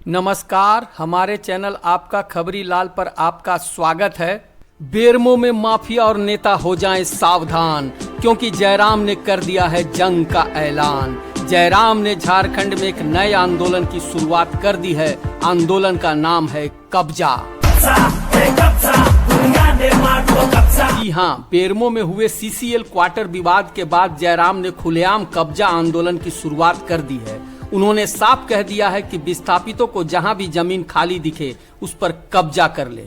नमस्कार, हमारे चैनल आपका खबरी लाल पर आपका स्वागत है। बेरमो में माफिया और नेता हो जाएं सावधान, क्योंकि जयराम ने कर दिया है जंग का ऐलान। जयराम ने झारखंड में एक नए आंदोलन की शुरुआत कर दी है। आंदोलन का नाम है कब्जा। जी हाँ, बेरमो में हुए सीसीएल क्वार्टर विवाद के बाद जयराम ने खुलेआम कब्जा आंदोलन की शुरुआत कर दी है। उन्होंने साफ कह दिया है कि विस्थापितों को जहां भी जमीन खाली दिखे उस पर कब्जा कर ले।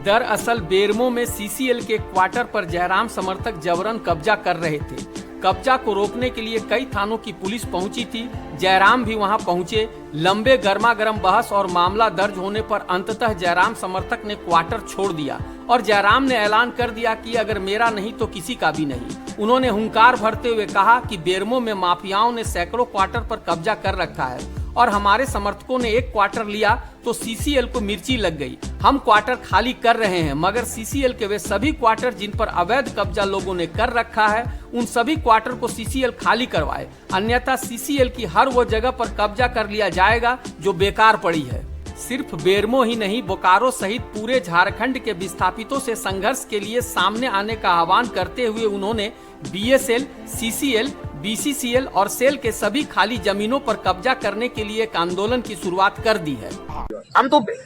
दरअसल बेरमो में सीसीएल के क्वार्टर पर जयराम समर्थक जबरन कब्जा कर रहे थे। कब्जा को रोकने के लिए कई थानों की पुलिस पहुंची थी। जयराम भी वहां पहुंचे। लंबे गर्मागर्म बहस और मामला दर्ज होने पर अंततः जयराम समर्थक ने क्वार्टर छोड़ दिया और जयराम ने ऐलान कर दिया कि अगर मेरा नहीं तो किसी का भी नहीं। उन्होंने हुंकार भरते हुए कहा कि बेरमो में माफियाओं ने सैकड़ों क्वार्टर पर कब्जा कर रखा है और हमारे समर्थकों ने एक क्वार्टर लिया तो सीसीएल को मिर्ची लग गई। हम क्वार्टर खाली कर रहे हैं, मगर सीसीएल के वे सभी क्वार्टर जिन पर अवैध कब्जा लोगों ने कर रखा है उन सभी क्वार्टर को सीसीएल खाली करवाए, अन्यथा सीसीएल की हर वो जगह पर कब्जा कर लिया जाएगा जो बेकार पड़ी है। सिर्फ बेरमो ही नहीं, बोकारो सहित पूरे झारखंड के विस्थापितों से संघर्ष के लिए सामने आने का आह्वान करते हुए उन्होंने बीएसएल, सीसीएल, बीसीसीएल और सेल के सभी खाली जमीनों पर कब्जा करने के लिए एक आंदोलन की शुरुआत कर दी है।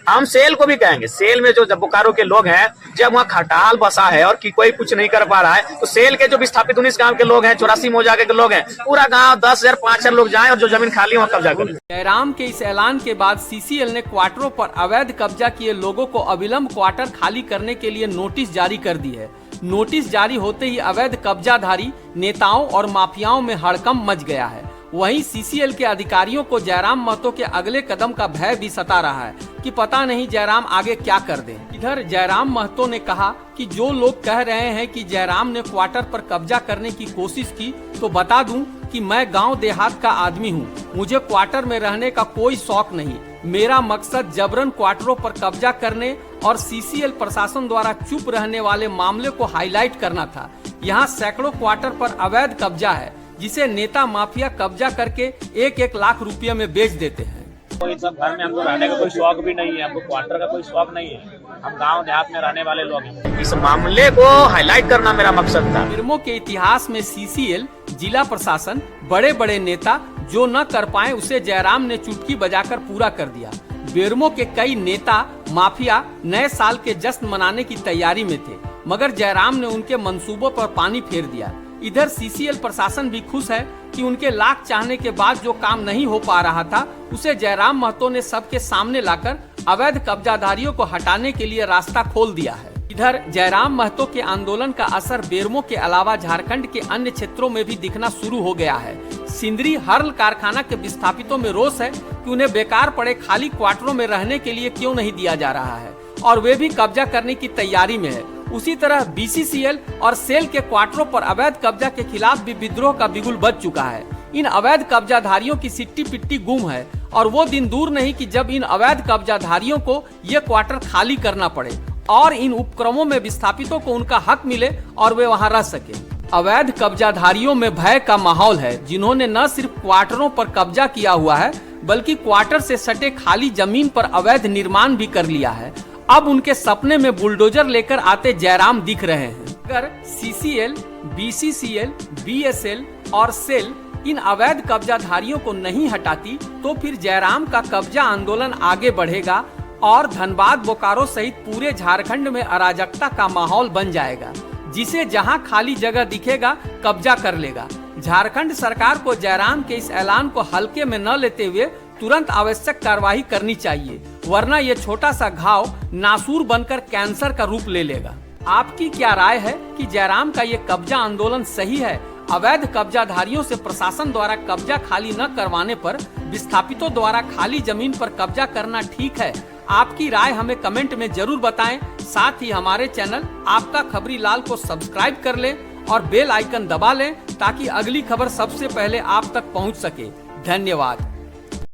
हम सेल को भी कहेंगे। सेल में जो बोकारो के लोग हैं, जब वहाँ खटाल बसा है और कोई कुछ नहीं कर पा रहा है, तो सेल के जो विस्थापित 19 गांव के लोग हैं, 84 मौजा के लोग हैं, पूरा गांव 10,000 5,000 लोग जाएं और जो जमीन खाली वहाँ कब्जा करें। जयराम के इस ऐलान के बाद सीसीएल ने क्वार्टरों पर अवैध कब्जा किए लोगों को अविलंब क्वार्टर खाली करने के लिए नोटिस जारी कर दी है। नोटिस जारी होते ही अवैध कब्जाधारी नेताओं और माफियाओं में हड़कंप मच गया है। वहीं सीसीएल के अधिकारियों को जयराम महतो के अगले कदम का भय भी सता रहा है कि पता नहीं जयराम आगे क्या कर दें। इधर जयराम महतो ने कहा कि जो लोग कह रहे हैं कि जयराम ने क्वार्टर पर कब्जा करने की कोशिश की, तो बता दूं कि मैं गांव देहात का आदमी हूं। मुझे क्वार्टर में रहने का कोई शौक नहीं। मेरा मकसद जबरन क्वार्टरों पर कब्जा करने और सीसीएल प्रशासन द्वारा चुप रहने वाले मामले को हाईलाइट करना था। यहाँ सैकड़ों क्वार्टर पर अवैध कब्जा है, जिसे नेता माफिया कब्जा करके 1-1 लाख रुपये में बेच देते हैं। कोई सब घर में हमको रहने का कोई शौक भी नहीं है, हमको क्वार्टर का कोई शौक नहीं है। हम गांव देहात में रहने वाले लोग हैं। इस मामले को हाईलाइट करना मेरा मकसद था। बेरमो के इतिहास में सीसीएल, जिला प्रशासन, बड़े बड़े नेता जो न कर पाए उसे जयराम ने चुटकी बजाकर पूरा कर दिया। बेरमो के कई नेता माफिया नए साल के जश्न मनाने की तैयारी में थे, मगर जयराम ने उनके मंसूबों पर पानी फेर दिया। इधर सीसीएल प्रशासन भी खुश है कि उनके लाख चाहने के बाद जो काम नहीं हो पा रहा था उसे जयराम महतो ने सबके सामने लाकर अवैध कब्जाधारियों को हटाने के लिए रास्ता खोल दिया है। इधर जयराम महतो के आंदोलन का असर बेरमो के अलावा झारखंड के अन्य क्षेत्रों में भी दिखना शुरू हो गया है। सिंदरी हर्ल कारखाना के विस्थापितों में रोष है कि उन्हें बेकार पड़े खाली क्वार्टरों में रहने के लिए क्यों नहीं दिया जा रहा है और वे भी कब्जा करने की तैयारी में है। उसी तरह बीसीसीएल और सेल के क्वार्टरों पर अवैध कब्जा के खिलाफ भी विद्रोह का बिगुल बज चुका है। इन अवैध कब्जाधारियों की सिट्टी पिट्टी गुम है और वो दिन दूर नहीं कि जब इन अवैध कब्जाधारियों को ये क्वार्टर खाली करना पड़े और इन उपक्रमों में विस्थापितों को उनका हक मिले और वे वहां रह सके। अवैध कब्जाधारियों में भय का माहौल है, जिन्होंने न सिर्फ क्वार्टरों पर कब्जा किया हुआ है बल्कि क्वार्टर से सटे खाली जमीन पर अवैध निर्माण भी कर लिया है। अब उनके सपने में बुलडोजर लेकर आते जयराम दिख रहे हैं। अगर सीसीएल, बीसीसीएल, बीएसएल और सेल इन अवैध कब्जाधारियों को नहीं हटाती तो फिर जयराम का कब्जा आंदोलन आगे बढ़ेगा और धनबाद, बोकारो सहित पूरे झारखंड में अराजकता का माहौल बन जाएगा, जिसे जहां खाली जगह दिखेगा कब्जा कर लेगा। झारखंड सरकार को जयराम के इस ऐलान को हल्के में न लेते हुए तुरंत आवश्यक कार्रवाई करनी चाहिए, वरना ये छोटा सा घाव नासूर बनकर कैंसर का रूप ले लेगा। आपकी क्या राय है कि जयराम का ये कब्जा आंदोलन सही है? अवैध कब्जाधारियों से प्रशासन द्वारा कब्जा खाली न करवाने पर विस्थापितों द्वारा खाली जमीन पर कब्जा करना ठीक है? आपकी राय हमें कमेंट में जरूर बताएं। साथ ही हमारे चैनल आपका खबरी लाल को सब्सक्राइब कर लें और बेल आइकन दबा लें ताकि अगली खबर सबसे पहले आप तक पहुंच सके। धन्यवाद।